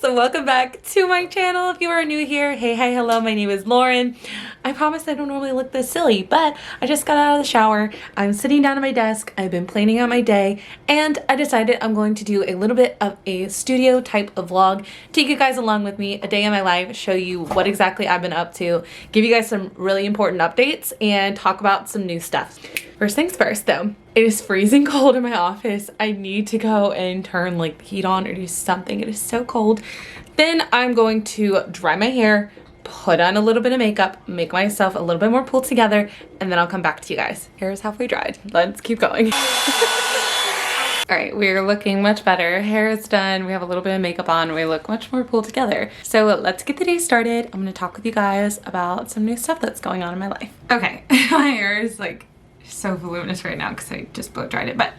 So welcome back to my channel. If you are new here, hey, hi, hello, my name is Lauren. I promise I don't normally look this silly, but I just got out of the shower. I'm sitting down at my desk. I've been planning out my day, and I decided I'm going to do a little bit of a studio type of vlog, take you guys along with me, a day in my life, show you what exactly I've been up to, give you guys some really important updates, and talk about some new stuff. First things first though, it is freezing cold in my office. I need to go and turn like the heat on or do something. It is so cold. Then I'm going to dry my hair, put on a little bit of makeup, make myself a little bit more pulled together, and then I'll come back to you guys. Hair is halfway dried. Let's keep going. All right, we're looking much better. Hair is done. We have a little bit of makeup on. We look much more pulled together. So let's get the day started. I'm gonna talk with you guys about some new stuff that's going on in my life. Okay, my hair is like so voluminous right now because I just blow dried it, but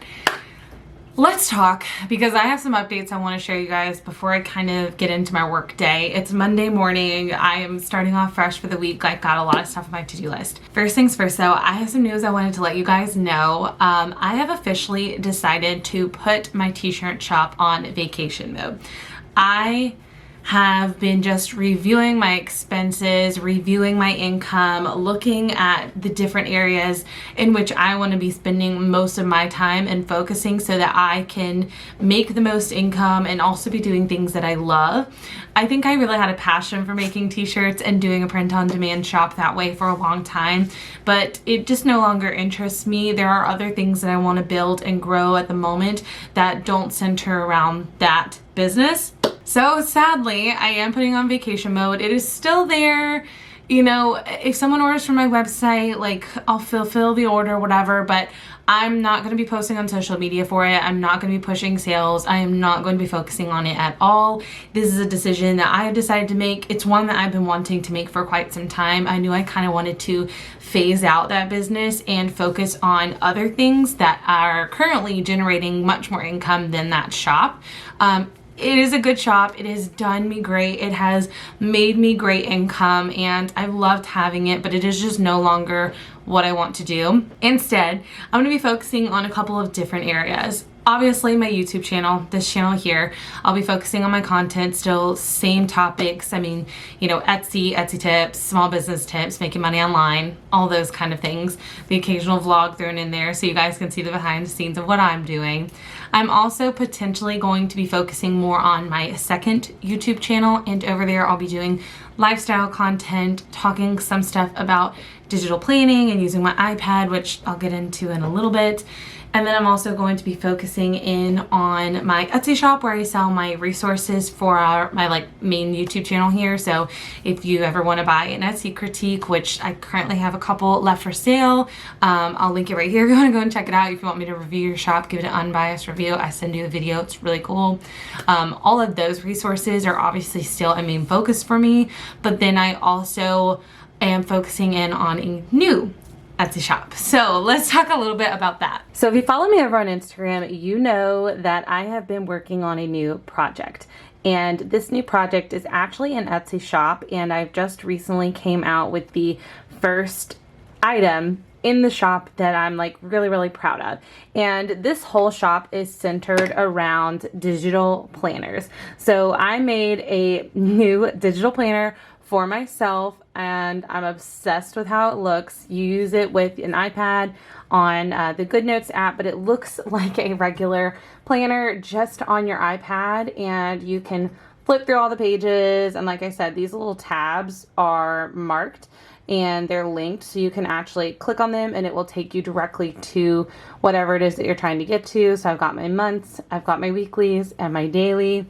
let's talk because I have some updates I want to share you guys before I kind of get into my work day. It's Monday morning. I am starting off fresh for the week. I got a lot of stuff on my to-do list. First things first though, I have some news I wanted to let you guys know. I have officially decided to put my t-shirt shop on vacation mode. I have been just reviewing my expenses, reviewing my income, looking at the different areas in which I want to be spending most of my time and focusing so that I can make the most income and also be doing things that I love. I think I really had a passion for making t-shirts and doing a print-on-demand shop that way for a long time, but it just no longer interests me. There are other things that I want to build and grow at the moment that don't center around that business. So sadly, I am putting on vacation mode. It is still there. You know, if someone orders from my website, like I'll fulfill the order, whatever, but I'm not going to be posting on social media for it. I'm not going to be pushing sales. I am not going to be focusing on it at all. This is a decision that I have decided to make. It's one that I've been wanting to make for quite some time. I knew I kind of wanted to phase out that business and focus on other things that are currently generating much more income than that shop. It is a good shop. It has done me great. It has made me great income and I've loved having it, but it is just no longer what I want to do. Instead, I'm going to be focusing on a couple of different areas. Obviously my YouTube channel, this channel here, I'll be focusing on my content, still same topics. I mean, you know, Etsy tips, small business tips, making money online, all those kind of things. The occasional vlog thrown in there so you guys can see the behind the scenes of what I'm doing. I'm also potentially going to be focusing more on my second YouTube channel, and over there I'll be doing lifestyle content, talking some stuff about digital planning and using my iPad, which I'll get into in a little bit. And then I'm also going to be focusing in on my Etsy shop where I sell my resources for my like main YouTube channel here. So if you ever want to buy an Etsy critique, which I currently have a couple left for sale, I'll link it right here if you want to go and check it out. If you want me to review your shop, give it an unbiased review, I send you a video. It's really cool. All of those resources are obviously still a main focus for me, but then I also am focusing in on a new Etsy shop. So let's talk a little bit about that. So if you follow me over on Instagram, you know that I have been working on a new project. And this new project is actually an Etsy shop, and I've just recently came out with the first item in the shop that I'm like really proud of. And this whole shop is centered around digital planners. So I made a new digital planner for myself and I'm obsessed with how it looks. You use it with an iPad on the Goodnotes app, but it looks like a regular planner just on your iPad, and you can flip through all the pages. And like I said, these little tabs are marked and they're linked, so you can actually click on them and it will take you directly to whatever it is that you're trying to get to. So I've got my months, I've got my weeklies and my daily.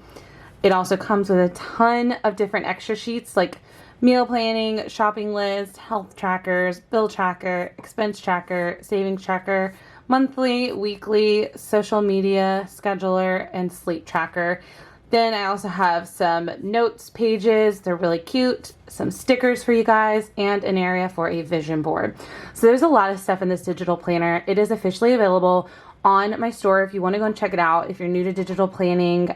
It also comes with a ton of different extra sheets like meal planning, shopping list, health trackers, bill tracker, expense tracker, savings tracker, monthly, weekly, social media, scheduler, and sleep tracker. Then I also have some notes pages. They're really cute, some stickers for you guys, and an area for a vision board. So there's a lot of stuff in this digital planner. It is officially available on my store if you want to go and check it out. If you're new to digital planning,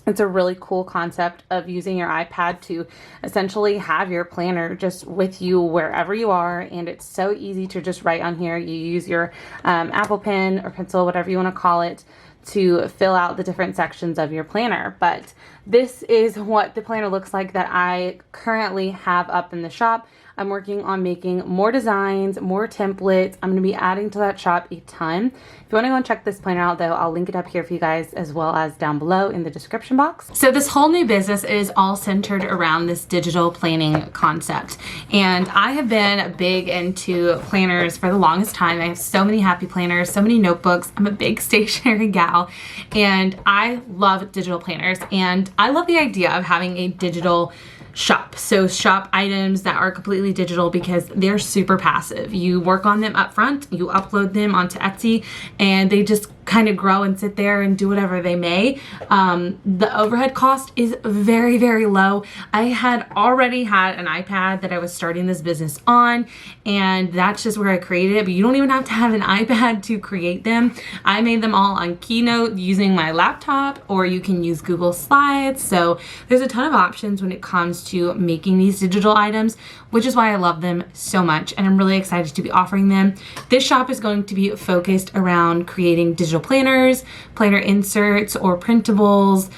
it's a really cool concept of using your iPad to essentially have your planner just with you wherever you are, and it's so easy to just write on here. You use your Apple Pen or pencil, whatever you want to call it, to fill out the different sections of your planner. But this is what the planner looks like that I currently have up in the shop. I'm working on making more designs, more templates. I'm going to be adding to that shop a ton. If you want to go and check this planner out though, I'll link it up here for you guys as well as down below in the description box. So this whole new business is all centered around this digital planning concept. And I have been big into planners for the longest time. I have so many happy planners, so many notebooks. I'm a big stationery gal and I love digital planners, and I love the idea of having a digital shop. So shop items that are completely digital because they're super passive. You work on them up front, you upload them onto Etsy, and they just kind of grow and sit there and do whatever they may. The overhead cost is very, very low. I had already had an iPad that I was starting this business on, and that's just where I created it. But you don't even have to have an iPad to create them. I made them all on Keynote using my laptop, or you can use Google Slides. So there's a ton of options when it comes to making these digital items, which is why I love them so much, and I'm really excited to be offering them. This shop is going to be focused around creating digital planners, planner inserts or printables,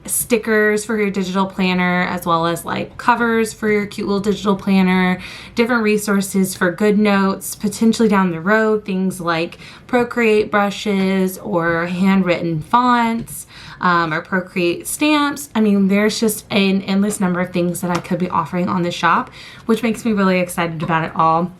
stickers for your digital planner, as well as like covers for your cute little digital planner, different resources for Goodnotes, potentially down the road, things like Procreate brushes or handwritten fonts, or Procreate stamps. I mean, there's just an endless number of things that I could be offering on the shop, which makes me really excited about it all.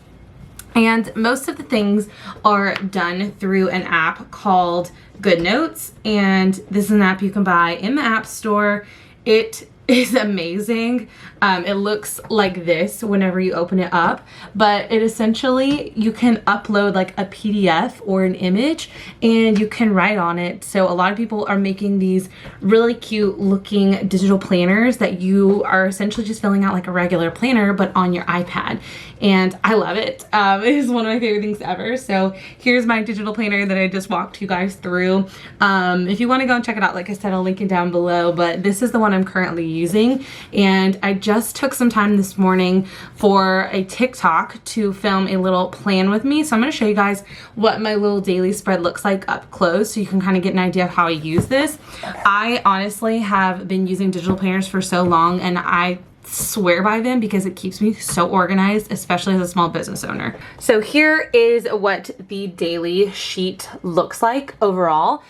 And most of the things are done through an app called Goodnotes, and this is an app you can buy in the App Store. It is amazing. It looks like this whenever you open it up, but it essentially, you can upload like a PDF or an image and you can write on it. So a lot of people are making these really cute looking digital planners that you are essentially just filling out like a regular planner, but on your iPad. And I love it. It is one of my favorite things ever. So here's my digital planner that I just walked you guys through. If you want to go and check it out, like I said, I'll link it down below, but this is the one I'm currently using. And I just took some time this morning for a TikTok to film a little plan with me. So I'm going to show you guys what my little daily spread looks like up close so you can kind of get an idea of how I use this. I honestly have been using digital planners for so long, and I swear by them because it keeps me so organized, especially as a small business owner. So here is what the daily sheet looks like overall.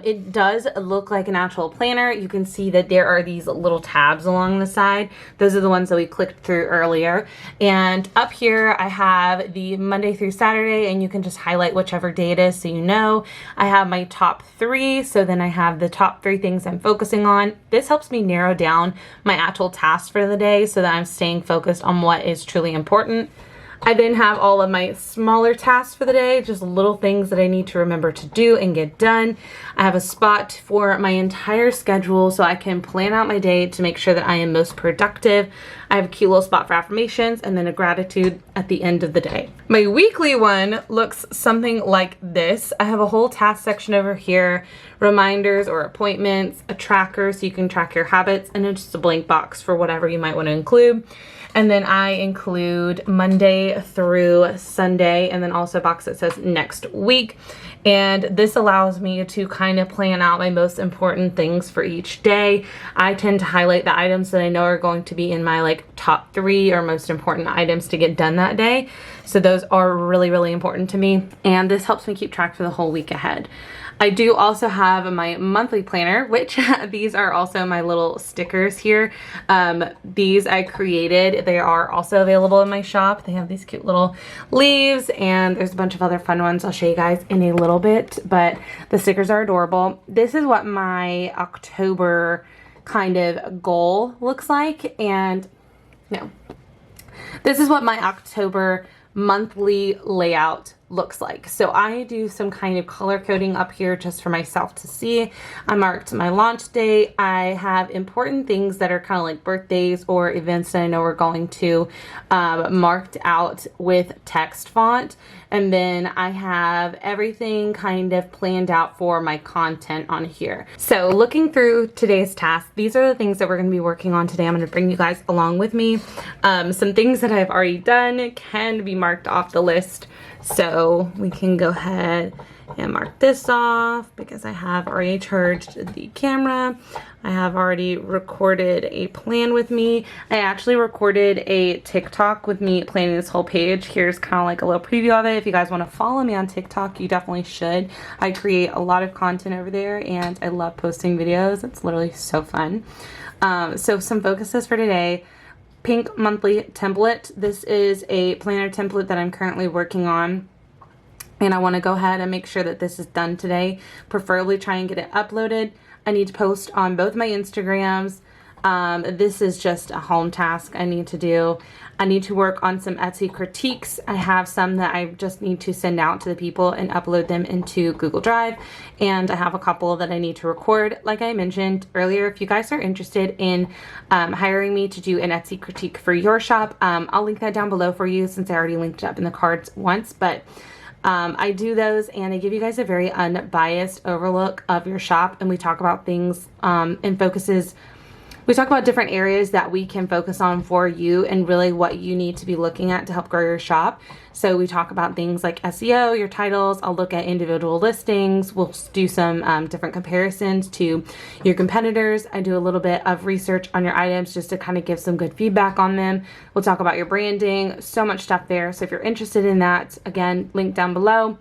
It does look like an actual planner. You can see that there are these little tabs along the side. Those are the ones that we clicked through earlier. And up here I have the Monday through Saturday, and you can just highlight whichever day it is so you know. I have my top 3, so then I have the top 3 things I'm focusing on. This helps me narrow down my actual tasks for the day so that I'm staying focused on what is truly important. I then have all of my smaller tasks for the day, just little things that I need to remember to do and get done. I have a spot for my entire schedule so I can plan out my day to make sure that I am most productive. I have a cute little spot for affirmations and then a gratitude at the end of the day. My weekly one looks something like this. I have a whole task section over here, reminders or appointments, a tracker so you can track your habits, and then just a blank box for whatever you might want to include. And then I include Monday through Sunday, and then also a box that says next week. And this allows me to kind of plan out my most important things for each day. I tend to highlight the items that I know are going to be in my like top 3 or most important items to get done that day. So those are really, really important to me. And this helps me keep track for the whole week ahead. I do also have my monthly planner, which these are also my little stickers here. These I created. They are also available in my shop. They have these cute little leaves, and there's a bunch of other fun ones I'll show you guys in a little bit, but the stickers are adorable. This is what my October kind of goal looks like, and no, this is what my October monthly layout looks like. So I do some kind of color coding up here just for myself to see. I marked my launch date. I have important things that are kind of like birthdays or events that I know we're going to, marked out with text font. And then I have everything kind of planned out for my content on here. So looking through today's tasks, these are the things that we're going to be working on today. I'm going to bring you guys along with me. Some things that I've already done can be marked off the list, so we can go ahead and mark this off because I have already charged the camera. I have already recorded a plan with me. I actually recorded a TikTok with me planning this whole page. Here's kind of like a little preview of it. If you guys want to follow me on TikTok, you definitely should. I create a lot of content over there and I love posting videos. It's literally so fun. So some focuses for today. Pink monthly template. This is a planner template that I'm currently working on. And I want to go ahead and make sure that this is done today. Preferably try and get it uploaded. I need to post on both my Instagrams. This is just a home task I need to do. I need to work on some Etsy critiques. I have some that I just need to send out to the people and upload them into Google Drive. And I have a couple that I need to record. Like I mentioned earlier, if you guys are interested in hiring me to do an Etsy critique for your shop, I'll link that down below for you since I already linked it up in the cards once. But I do those and I give you guys a very unbiased overlook of your shop, and we talk about things and focuses. We talk about different areas that we can focus on for you and really what you need to be looking at to help grow your shop. So we talk about things like SEO, your titles. I'll look at individual listings. We'll do some different comparisons to your competitors. I do a little bit of research on your items just to kind of give some good feedback on them. We'll talk about your branding, so much stuff there. So if you're interested in that, again, link down below.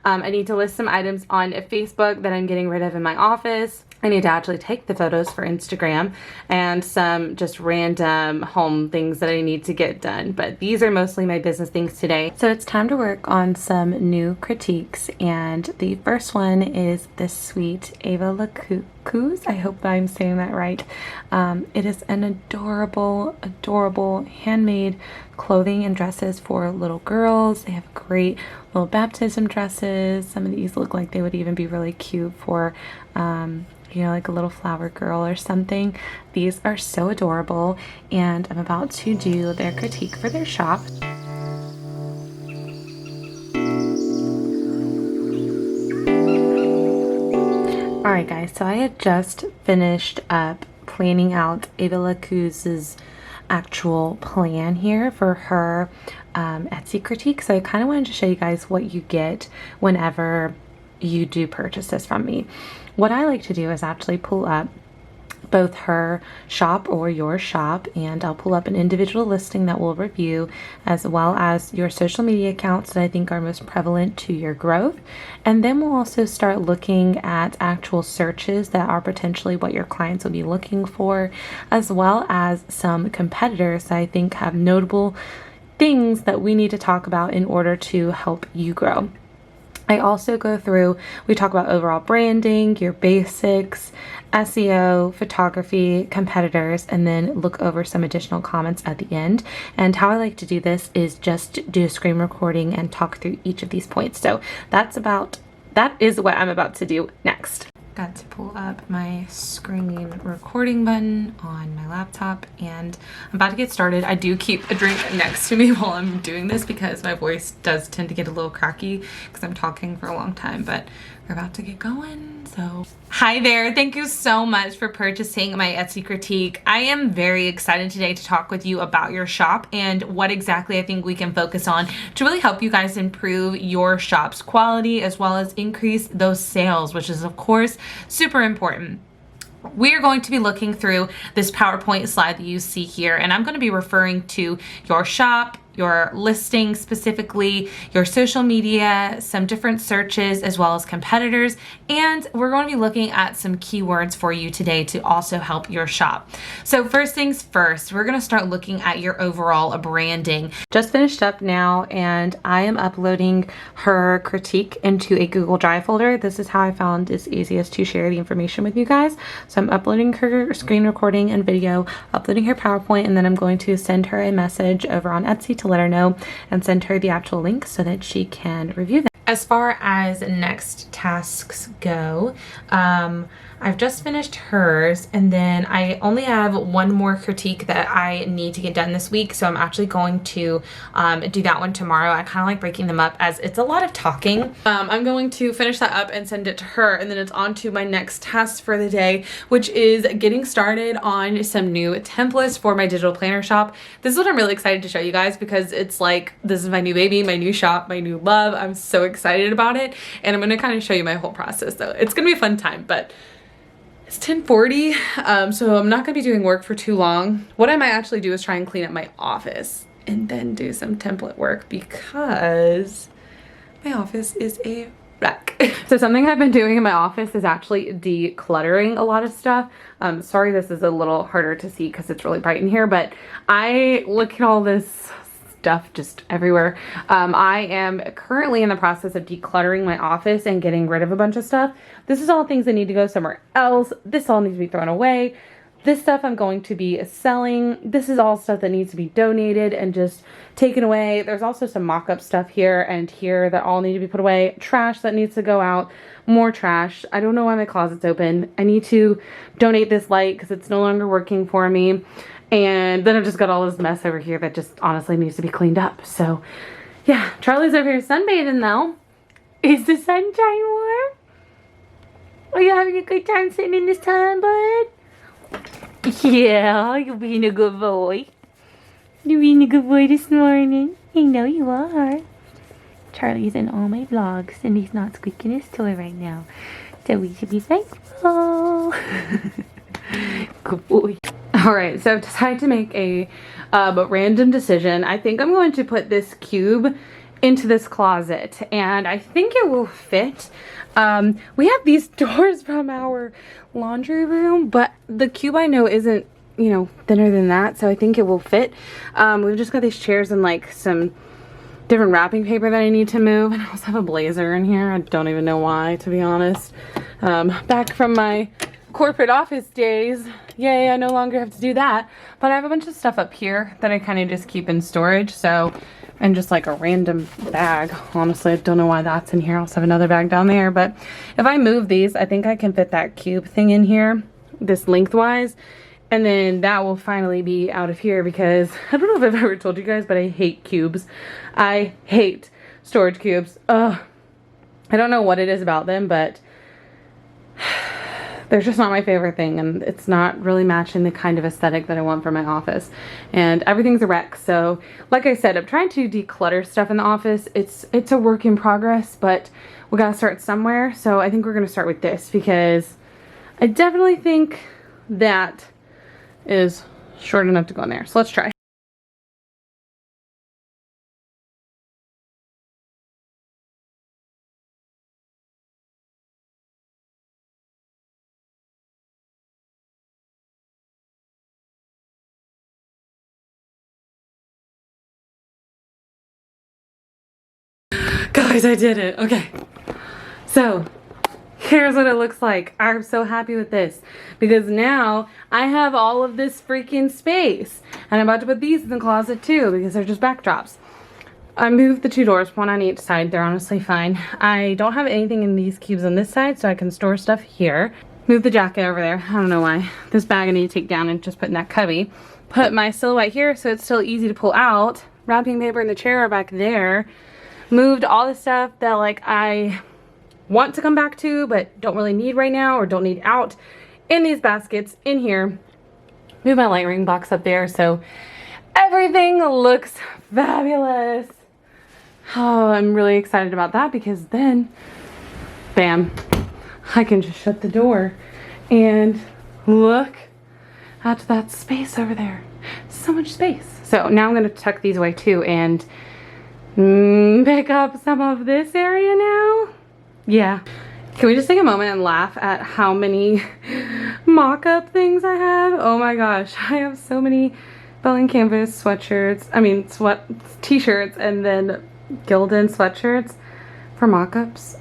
I need to list some items on Facebook that I'm getting rid of in my office. I need to actually take the photos for Instagram and some just random home things that I need to get done. But these are mostly my business things today. So it's time to work on some new critiques. And the first one is this sweet Ava LaCruz. I hope I'm saying that right. It is an adorable, adorable handmade clothing and dresses for little girls. They have great little baptism dresses. Some of these look like they would even be really cute for you know, like a little flower girl or something. These are so adorable, and I'm about to do their critique for their shop. Alright guys, so I had just finished up planning out Ava LaCruz's actual plan here for her Etsy critique. So I kind of wanted to show you guys what you get whenever you do purchase this from me. What I like to do is actually pull up both her shop or your shop, and I'll pull up an individual listing that we'll review, as well as your social media accounts that I think are most prevalent to your growth. And then we'll also start looking at actual searches that are potentially what your clients will be looking for, as well as some competitors that I think have notable things that we need to talk about in order to help you grow. I also go through, we talk about overall branding, your basics, SEO, photography, competitors, and then look over some additional comments at the end. And how I like to do this is just do a screen recording and talk through each of these points. So that is what I'm about to do next. Got to pull up my screen recording button on my laptop, and I'm about to get started. I do keep a drink next to me while I'm doing this because my voice does tend to get a little cracky because I'm talking for a long time, but we're about to get going. So hi there, thank you so much for purchasing my Etsy critique. I am very excited today to talk with you about your shop and what exactly I think we can focus on to really help you guys improve your shop's quality as well as increase those sales, which is of course super important. We are going to be looking through this PowerPoint slide that you see here, and I'm going to be referring to your shop, your listing specifically, your social media, some different searches, as well as competitors. And we're going to be looking at some keywords for you today to also help your shop. So first things first, we're going to start looking at your overall branding. Just finished up now, and I am uploading her critique into a Google Drive folder. This is how I found it's easiest to share the information with you guys. So I'm uploading her screen recording and video, uploading her PowerPoint, and then I'm going to send her a message over on Etsy to let her know and send her the actual link so that she can review them. As far as next tasks go, I've just finished hers, and then I only have one more critique that I need to get done this week, so I'm actually going to do that one tomorrow. I kind of like breaking them up as it's a lot of talking. I'm going to finish that up and send it to her, and then it's on to my next task for the day, which is getting started on some new templates for my digital planner shop. This is what I'm really excited to show you guys because it's like, this is my new baby, my new shop, my new love. I'm so excited excited about it, and I'm gonna kind of show you my whole process though. It's gonna be a fun time, but it's 10:40, so I'm not gonna be doing work for too long. What I might actually do is try and clean up my office and then do some template work because my office is a wreck. So something I've been doing in my office is actually decluttering a lot of stuff. Sorry this is a little harder to see because it's really bright in here, but I look at all this stuff just everywhere. I am currently in the process of decluttering my office and getting rid of a bunch of stuff. This is all things that need to go somewhere else. This all needs to be thrown away. This stuff I'm going to be selling. This is all stuff that needs to be donated and just taken away. There's also some mock-up stuff here and here that all need to be put away. Trash that needs to go out. More trash. I don't know why my closet's open. I need to donate this light because it's no longer working for me. And then I've just got all this mess over here that just honestly needs to be cleaned up. So yeah, Charlie's over here sunbathing though. Is the sunshine warm? Are you having a good time sitting in the sun, bud? Yeah, you're being a good boy. You're being a good boy this morning. I know you are. Charlie's in all my vlogs and he's not squeaking his toy right now. So we should be thankful. Good boy. Alright, so I've decided to make a random decision. I think I'm going to put this cube into this closet and I think it will fit. We have these doors from our laundry room, but the cube I know isn't, you know, thinner than that, so I think it will fit. We've just got these chairs and like some different wrapping paper that I need to move, and I also have a blazer in here. I don't even know why, to be honest. Back from my corporate office days, yay, I no longer have to do that, but I have a bunch of stuff up here that I kind of just keep in storage, so, and just like a random bag. Honestly, I don't know why that's in here. I also have another bag down there, but if I move these, I think I can fit that cube thing in here, this lengthwise, and then that will finally be out of here because I don't know if I've ever told you guys, but I hate cubes. I hate storage cubes. Ugh. I don't know what it is about them, but they're just not my favorite thing, and it's not really matching the kind of aesthetic that I want for my office, and everything's a wreck. So like I said, I'm trying to declutter stuff in the office. It's a work in progress, but we gotta start somewhere. So I think we're gonna start with this because I definitely think that is short enough to go in there. So let's try. Guys, I did it. Okay. So here's what it looks like. I'm so happy with this because now I have all of this freaking space, and I'm about to put these in the closet too because they're just backdrops. I moved the two doors, one on each side. They're honestly fine. I don't have anything in these cubes on this side, so I can store stuff here. Move the jacket over there. I don't know why. This bag I need to take down and just put in that cubby. Put my silhouette here so it's still easy to pull out. Wrapping paper in the chair are back there. Moved all the stuff that like I want to come back to but don't really need right now or don't need out in these baskets in here. Move my light ring box up there so everything looks fabulous. Oh, I'm really excited about that because then, bam, I can just shut the door and look at that space over there. So much space. So now I'm gonna tuck these away too and pick up some of this area now. Yeah. Can we just take a moment and laugh at how many mock-up things I have? Oh my gosh, I have so many Belling Canvas sweatshirts, t-shirts, and then Gildan sweatshirts for mock-ups.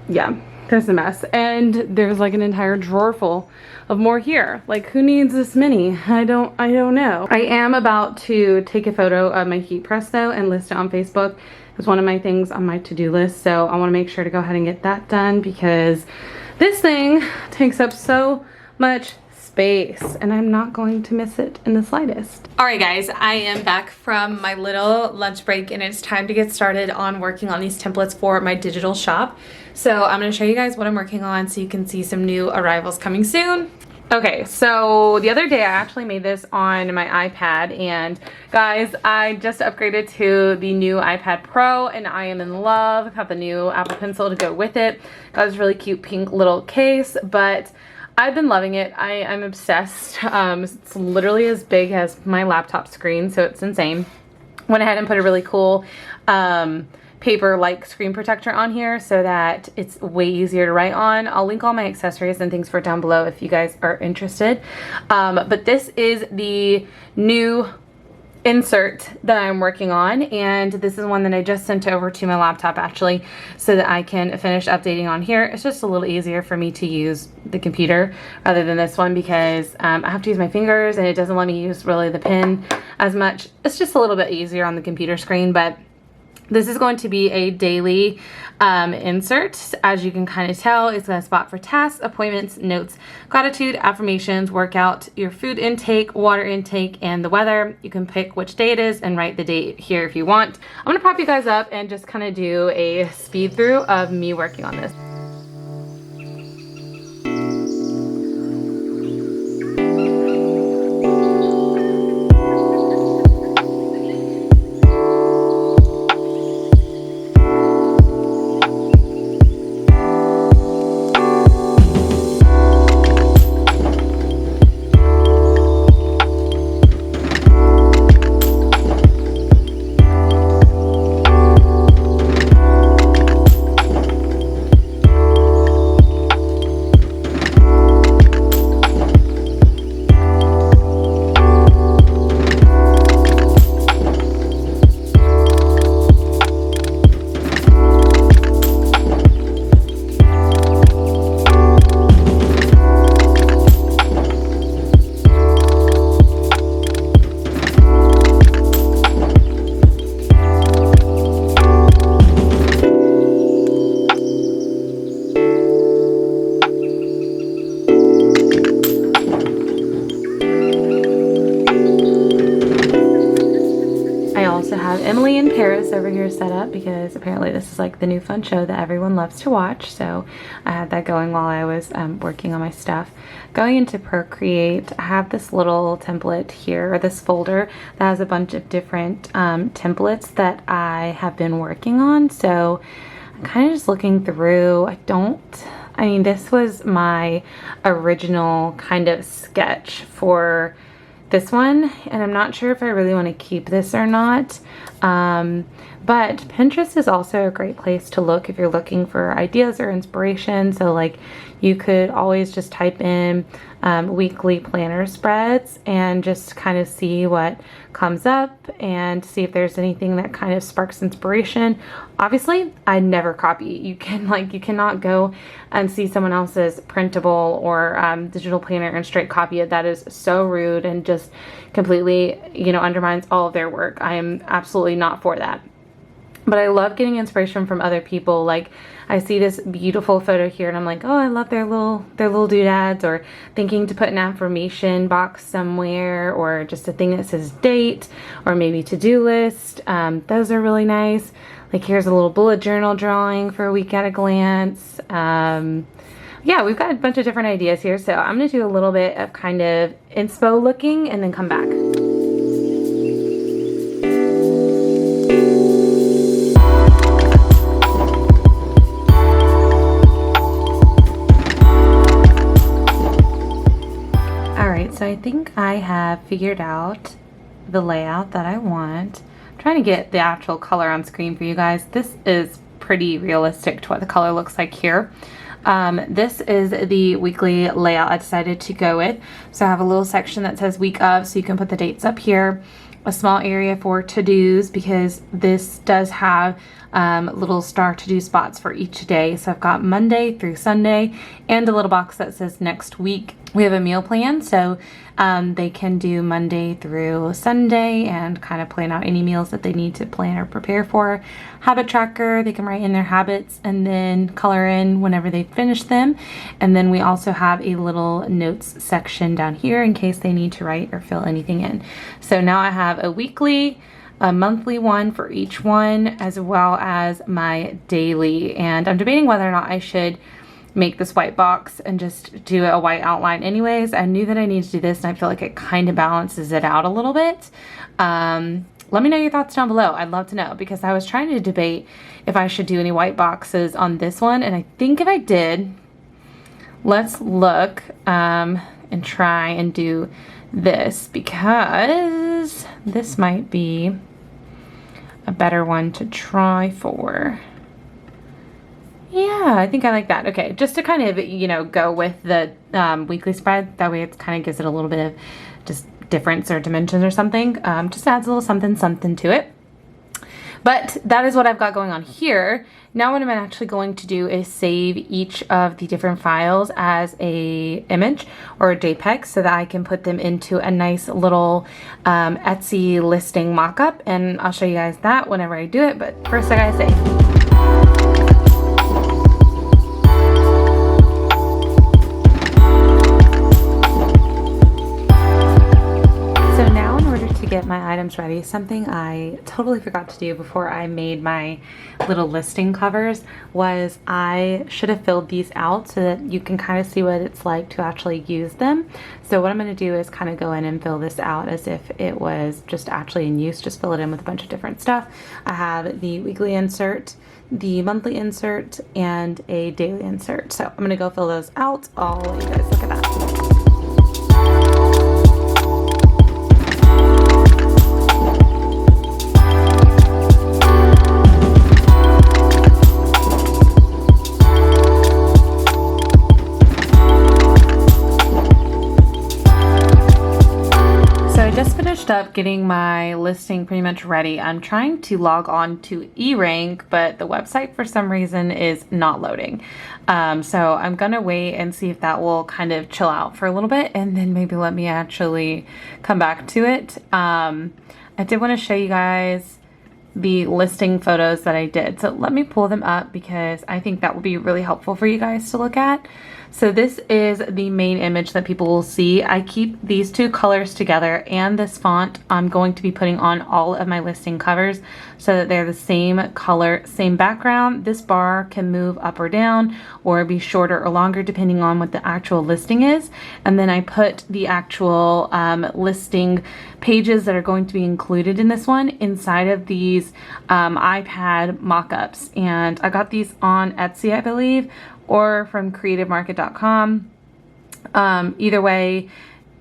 Yeah, there's a mess. And there's like an entire drawer full of more here. Like, who needs this many? I don't know. I am about to take a photo of my heat press though and list it on Facebook. It's one of my things on my to-do list, so I want to make sure to go ahead and get that done because this thing takes up so much space and I'm not going to miss it in the slightest. All right guys, I am back from my little lunch break and it's time to get started on working on these templates for my digital shop. So I'm going to show you guys what I'm working on so you can see some new arrivals coming soon. Okay, so the other day I actually made this on my iPad, and guys, I just upgraded to the new iPad Pro and I am in love. I have the new Apple Pencil to go with it. Got this really cute pink little case, but I've been loving it. I'm obsessed. It's literally as big as my laptop screen, so it's insane. Went ahead and put a really cool paper like screen protector on here so that it's way easier to write on. I'll link all my accessories and things for it down below if you guys are interested. But this is the new insert that I'm working on, and this is one that I just sent over to my laptop actually so that I can finish updating on here. It's just a little easier for me to use the computer rather than this one because I have to use my fingers and it doesn't let me use really the pen as much. It's just a little bit easier on the computer screen, but this is going to be a daily insert. As you can kind of tell, it's got a spot for tasks, appointments, notes, gratitude, affirmations, workout, your food intake, water intake, and the weather. You can pick which day it is and write the date here if you want. I'm gonna prop you guys up and just kind of do a speed through of me working on this. Emily in Paris over here set up because apparently this is like the new fun show that everyone loves to watch, so I had that going while I was working on my stuff. Going into Procreate, I have this little template here, or this folder that has a bunch of different templates that I have been working on, so I'm kind of just looking through. I mean, this was my original kind of sketch for this one, and I'm not sure if I really want to keep this or not. But Pinterest is also a great place to look if you're looking for ideas or inspiration. So like you could always just type in weekly planner spreads and just kind of see what comes up and see if there's anything that kind of sparks inspiration. Obviously, I never copy. You cannot go and see someone else's printable or digital planner and straight copy it. That is so rude and just completely, undermines all of their work. I am absolutely not for that. But I love getting inspiration from other people. Like I see this beautiful photo here and I'm like, oh, I love their little doodads, or thinking to put an affirmation box somewhere, or just a thing that says date, or maybe to-do list. Those are really nice. Like here's a little bullet journal drawing for a week at a glance. Yeah, we've got a bunch of different ideas here. So I'm gonna do a little bit of kind of inspo looking and then come back. So I think I have figured out the layout that I want. I'm trying to get the actual color on screen for you guys. This is pretty realistic to what the color looks like here. This is the weekly layout I decided to go with. So I have a little section that says week of, so you can put the dates up here. A small area for to-dos because this does have little star to-do spots for each day. So I've got Monday through Sunday and a little box that says next week. We have a meal plan, so they can do Monday through Sunday and kind of plan out any meals that they need to plan or prepare for. Habit tracker, they can write in their habits and then color in whenever they finish them. And then we also have a little notes section down here in case they need to write or fill anything in. So now I have a weekly, a monthly one for each one, as well as my daily. And I'm debating whether or not I should make this white box and just do a white outline anyways. I knew that I needed to do this, and I feel like it kind of balances it out a little bit. Let me know your thoughts down below. I'd love to know, because I was trying to debate if I should do any white boxes on this one, and I think if I did, let's look and try and do this, because this might be a better one to try for. Yeah, I think I like that. Okay, just to kind of, you know, go with the weekly spread. That way it kind of gives it a little bit of just difference or dimensions or something. Just adds a little something to it. But that is what I've got going on here. Now what I'm actually going to do is save each of the different files as a image or a JPEG so that I can put them into a nice little Etsy listing mockup, and I'll show you guys that whenever I do it. But first I gotta save. Get my items ready, something I totally forgot to do before I made my little listing covers was I should have filled these out so that you can kind of see what it's like to actually use them. So what I'm going to do is kind of go in and fill this out as if it was just actually in use, just fill it in with a bunch of different stuff. I have the weekly insert, the monthly insert, and a daily insert. So I'm going to go fill those out. I'll let you guys look at that. Up getting my listing pretty much ready. I'm trying to log on to eRank, but the website for some reason is not loading. So I'm gonna wait and see if that will kind of chill out for a little bit, and then maybe let me actually come back to it. I did want to show you guys the listing photos that I did. So let me pull them up because I think that will be really helpful for you guys to look at. So this is the main image that people will see. I keep these two colors together and this font I'm going to be putting on all of my listing covers so that they're the same color, same background. This bar can move up or down or be shorter or longer depending on what the actual listing is. And then I put the actual listing pages that are going to be included in this one inside of these iPad mock-ups. And I got these on Etsy, I believe, or from creativemarket.com. Either way,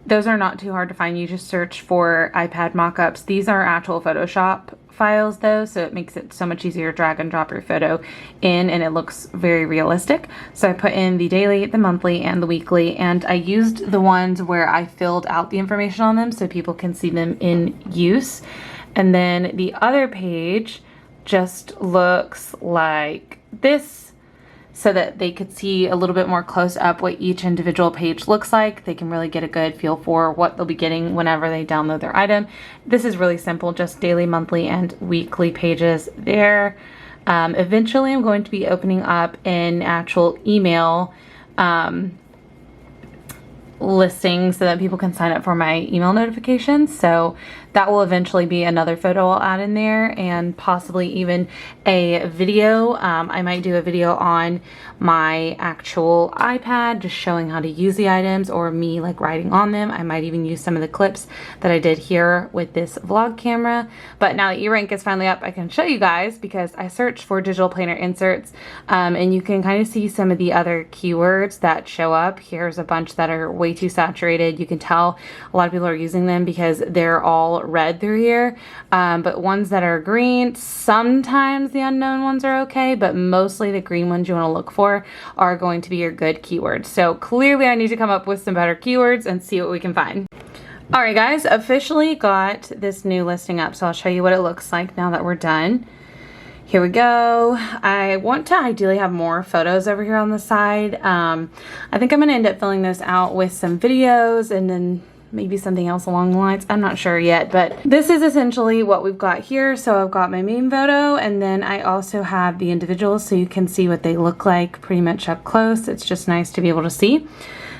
those are not too hard to find. You just search for iPad mock-ups. These are actual Photoshop files though, so it makes it so much easier to drag and drop your photo in, and it looks very realistic. So I put in the daily, the monthly, and the weekly, and I used the ones where I filled out the information on them so people can see them in use. And then the other page just looks like this, so that they could see a little bit more close up what each individual page looks like. They can really get a good feel for what they'll be getting whenever they download their item. This is really simple, just daily, monthly, and weekly pages there. Eventually I'm going to be opening up an actual email listing so that people can sign up for my email notifications. So that will eventually be another photo I'll add in there, and possibly even a video. I might do a video on my actual iPad just showing how to use the items, or me like writing on them. I might even use some of the clips that I did here with this vlog camera. But now that eRank is finally up, I can show you guys because I searched for digital planner inserts, and you can kind of see some of the other keywords that show up. Here's a bunch that are way too saturated. You can tell a lot of people are using them because they're all red through here, but ones that are green, sometimes the unknown ones are okay, but mostly the green ones you want to look for are going to be your good keywords. So clearly I need to come up with some better keywords and see what we can find. Alright guys, officially got this new listing up, so I'll show you what it looks like now that we're done. Here we go. I want to ideally have more photos over here on the side. I think I'm going to end up filling this out with some videos and then maybe something else along the lines. I'm not sure yet, but this is essentially what we've got here. So I've got my main photo, and then I also have the individuals so you can see what they look like pretty much up close. It's just nice to be able to see.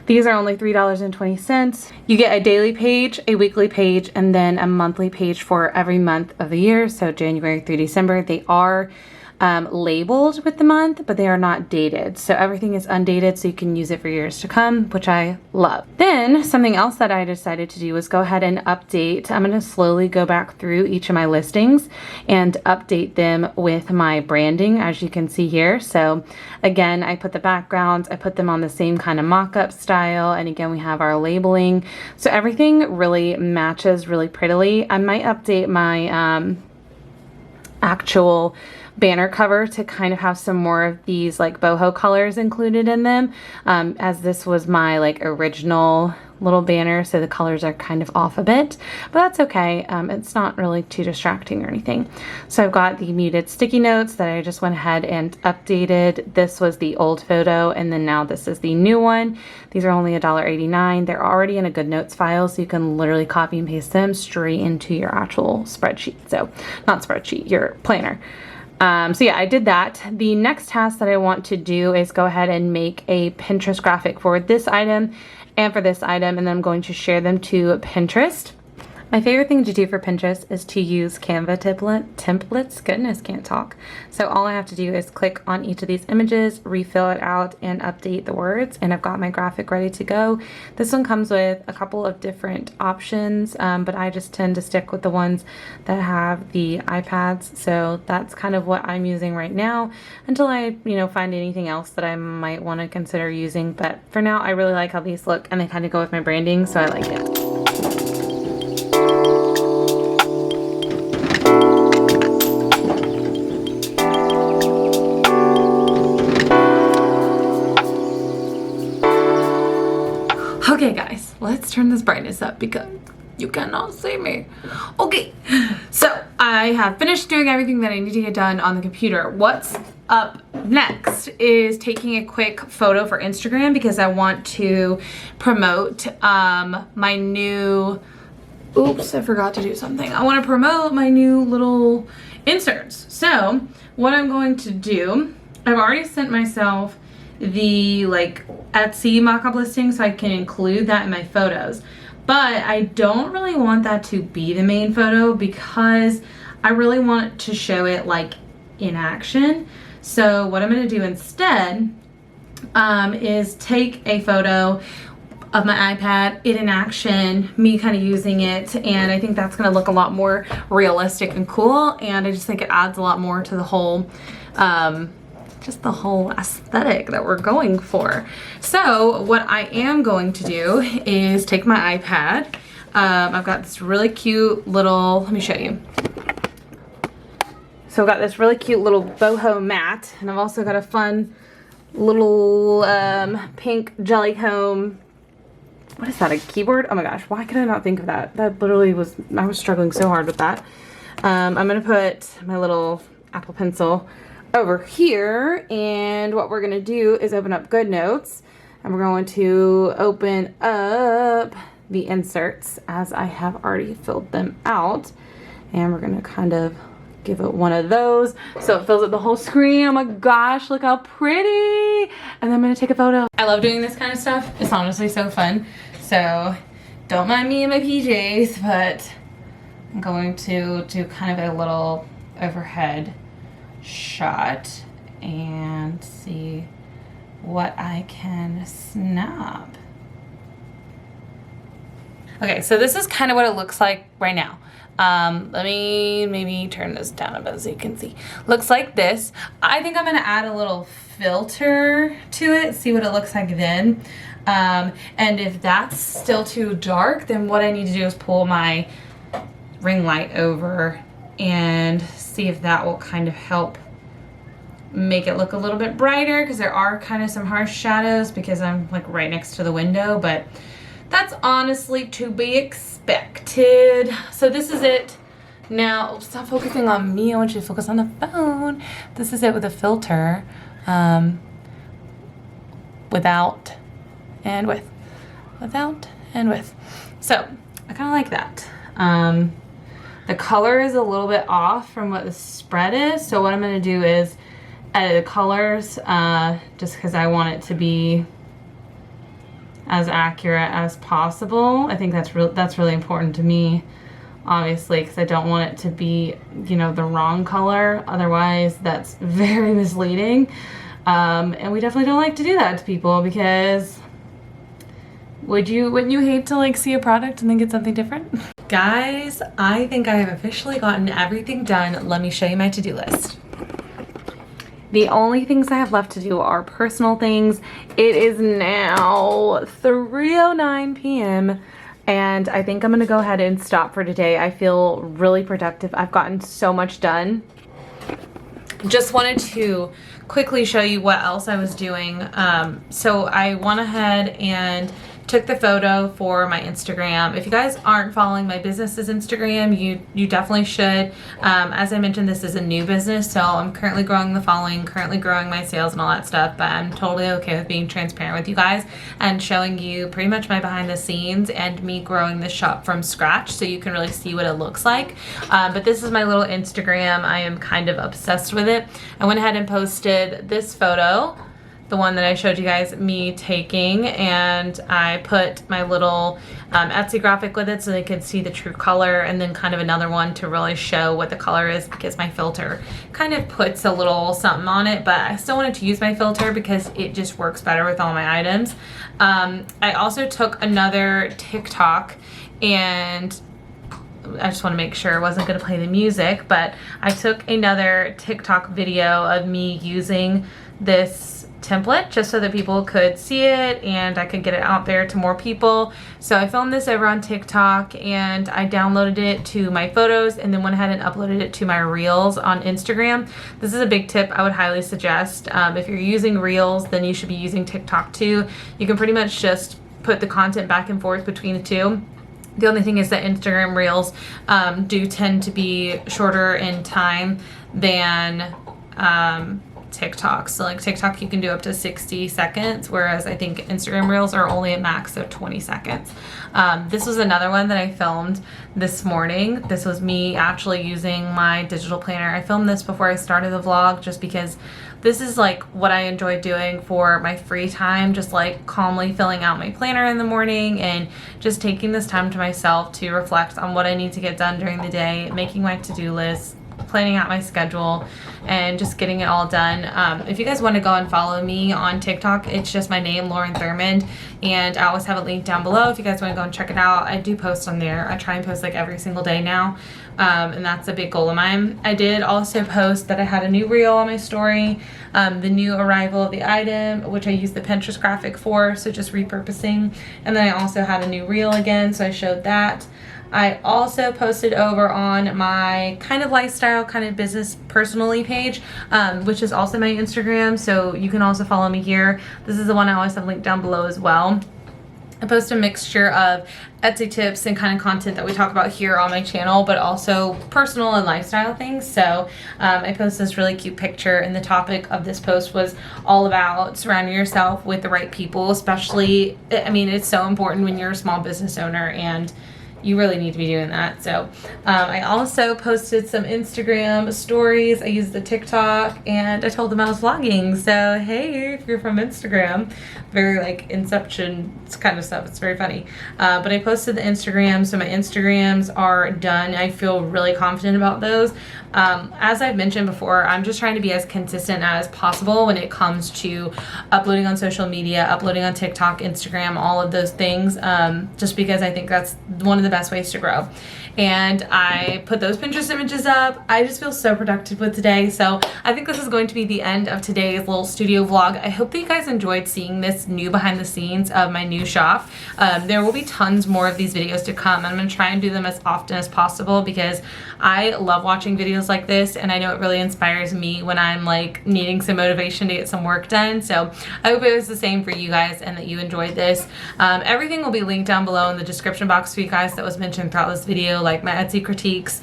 These are only $3.20. You get a daily page, a weekly page, and then a monthly page for every month of the year. So January through December. They are labeled with the month, but they are not dated. So everything is undated, so you can use it for years to come, which I love. Then something else that I decided to do was go ahead and update. I'm going to slowly go back through each of my listings and update them with my branding, as you can see here. So again, I put the backgrounds, I put them on the same kind of mock-up style, and again, we have our labeling. So everything really matches really prettily. I might update my actual banner cover to kind of have some more of these like boho colors included in them, as this was my like original little banner, so the colors are kind of off a bit, but that's okay. It's not really too distracting or anything. So I've got the muted sticky notes that I just went ahead and updated. This was the old photo, and then now this is the new one. These are only $1.89. They're already in a Goodnotes file, so you can literally copy and paste them straight into your actual spreadsheet. So not spreadsheet, your planner. So yeah, I did that. The next task that I want to do is go ahead and make a Pinterest graphic for this item and for this item, and then I'm going to share them to Pinterest. My favorite thing to do for Pinterest is to use Canva templates. Goodness, can't talk. So all I have to do is click on each of these images, refill it out, and update the words, and I've got my graphic ready to go. This one comes with a couple of different options, but I just tend to stick with the ones that have the iPads. So that's kind of what I'm using right now until I, find anything else that I might want to consider using. But for now, I really like how these look, and they kind of go with my branding, so I like it. Okay guys, let's turn this brightness up because you cannot see me. Okay, so I have finished doing everything that I need to get done on the computer. What's up next is taking a quick photo for Instagram because I want to promote my new, oops, I forgot to do something. I want to promote my new little inserts. So what I'm going to do, I've already sent myself the like Etsy mock-up listing so I can include that in my photos, but I don't really want that to be the main photo because I really want to show it like in action. So what I'm going to do instead is take a photo of my iPad, it in action, me kind of using it, and I think that's going to look a lot more realistic and cool, and I just think it adds a lot more to the whole just the whole aesthetic that we're going for. So what I am going to do is take my iPad. I've got this really cute little, let me show you. So I've got this really cute little boho mat, and I've also got a fun little pink jelly comb. What is that, a keyboard? Oh my gosh, why could I not think of that? That literally was, I was struggling so hard with that. I'm gonna put my little Apple Pencil over here, and what we're gonna do is open up Goodnotes, and we're going to open up the inserts as I have already filled them out, and we're gonna kind of give it one of those so it fills up the whole screen. Oh my gosh, look how pretty. And then I'm gonna take a photo. I love doing this kind of stuff. It's honestly so fun. So don't mind me in my PJs, but I'm going to do kind of a little overhead shot and see what I can snap. Okay, so this is kind of what it looks like right now. Let me maybe turn this down a bit so you can see. Looks like this. I think I'm gonna add a little filter to it, see what it looks like then. And if that's still too dark, then what I need to do is pull my ring light over and see if that will kind of help make it look a little bit brighter, because there are kind of some harsh shadows because I'm like right next to the window, but that's honestly to be expected. So this is it. Now, stop focusing on me. I want you to focus on the phone. This is it with a filter, without and with, without and with. So I kind of like that. The color is a little bit off from what the spread is. So what I'm going to do is edit the colors, just because I want it to be as accurate as possible. I think that's really important to me obviously, because I don't want it to be, you know, the wrong color. Otherwise, that's very misleading. And we definitely don't like to do that to people, because wouldn't you hate to like see a product and then get something different? Guys, I think I have officially gotten everything done. Let me show you my to-do list. The only things I have left to do are personal things. It is now 3:09 p.m. and I think I'm gonna go ahead and stop for today. I feel really productive. I've gotten so much done. Just wanted to quickly show you what else I was doing. So I went ahead and took the photo for my Instagram. If you guys aren't following my business's Instagram, you definitely should. As I mentioned, this is a new business, so I'm currently growing the following, currently growing my sales and all that stuff, but I'm totally okay with being transparent with you guys and showing you pretty much my behind the scenes and me growing this shop from scratch, so you can really see what it looks like. But this is my little Instagram. I am kind of obsessed with it. I went ahead and posted this photo, the one that I showed you guys me taking, and I put my little Etsy graphic with it so they could see the true color, and then kind of another one to really show what the color is, because my filter kind of puts a little something on it, but I still wanted to use my filter because it just works better with all my items. I also took another TikTok, and I just want to make sure I wasn't going to play the music, but I took another TikTok video of me using this template just so that people could see it and I could get it out there to more people. So I filmed this over on TikTok and I downloaded it to my photos and then went ahead and uploaded it to my Reels on Instagram. This is a big tip I would highly suggest. If you're using Reels, then you should be using TikTok too. You can pretty much just put the content back and forth between the two. The only thing is that Instagram Reels do tend to be shorter in time than TikTok. So like TikTok, you can do up to 60 seconds, whereas I think Instagram Reels are only a max of 20 seconds. This was another one that I filmed this morning. This was me actually using my digital planner. I filmed this before I started the vlog just because this is like what I enjoy doing for my free time, just like calmly filling out my planner in the morning and just taking this time to myself to reflect on what I need to get done during the day, making my to-do list, planning out my schedule, and just getting it all done. If you guys want to go and follow me on TikTok, it's just my name, Lauren THURMOND, and I always have it linked down below if you guys want to go and check it out. I do post on there. I try and post like every single day now, and that's a big goal of mine. I did also post that I had a new reel on my story, the new arrival of the item, which I used the Pinterest graphic for, so just repurposing. And then I also had a new reel again, so I showed that. I also posted over on my kind of lifestyle, kind of business personally page, which is also my Instagram, so you can also follow me here. This is the one I always have linked down below as well. I post a mixture of Etsy tips and kind of content that we talk about here on my channel, but also personal and lifestyle things. So I posted this really cute picture, and the topic of this post was all about surrounding yourself with the right people, especially, I mean, it's so important when you're a small business owner, and you really need to be doing that. So I also posted some Instagram stories. I used the TikTok, and I told them I was vlogging. So hey, if you're from Instagram, very like Inception kind of stuff. It's very funny. But I posted the Instagram, so my Instagrams are done. I feel really confident about those. As I've mentioned before, I'm just trying to be as consistent as possible when it comes to uploading on social media, uploading on TikTok, Instagram, all of those things, just because I think that's one of the best ways to grow. And I put those Pinterest images up. I just feel so productive with today. So I think this is going to be the end of today's little studio vlog. I hope that you guys enjoyed seeing this new behind the scenes of my new shop. There will be tons more of these videos to come. I'm going to try and do them as often as possible because I love watching videos like this, and I know it really inspires me when I'm like needing some motivation to get some work done. So I hope it was the same for you guys and that you enjoyed this. Everything will be linked down below in the description box for you guys that was mentioned throughout this video, like my Etsy critiques,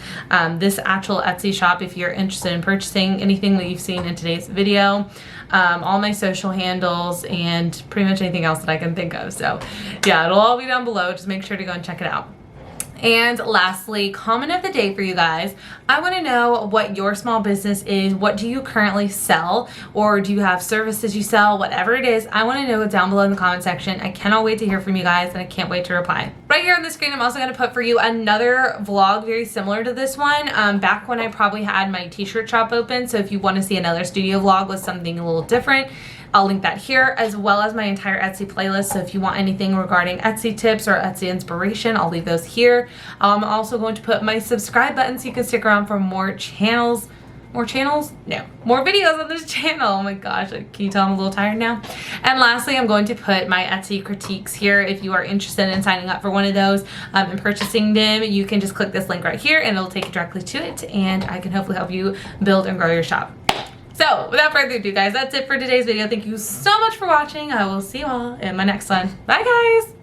this actual Etsy shop if you're interested in purchasing anything that you've seen in today's video, all my social handles, and pretty much anything else that I can think of. So yeah, it'll all be down below. Just make sure to go and check it out. And lastly, comment of the day for you guys. I want to know what your small business is. What do you currently sell? Or do you have services you sell? Whatever it is, I want to know down below in the comment section. I cannot wait to hear from you guys, and I can't wait to reply. Right here on the screen, I'm also going to put for you another vlog very similar to this one, back when I probably had my t-shirt shop open. So if you want to see another studio vlog with something a little different, I'll link that here, as well as my entire Etsy playlist. So if you want anything regarding Etsy tips or Etsy inspiration, I'll leave those here. I'm also going to put my subscribe button so you can stick around for more channels. More channels? No. More videos on this channel. Oh my gosh. Can you tell I'm a little tired now? And lastly, I'm going to put my Etsy critiques here. If you are interested in signing up for one of those and purchasing them, you can just click this link right here and it'll take you directly to it. And I can hopefully help you build and grow your shop. So without further ado, guys, that's it for today's video. Thank you so much for watching. I will see you all in my next one. Bye, guys.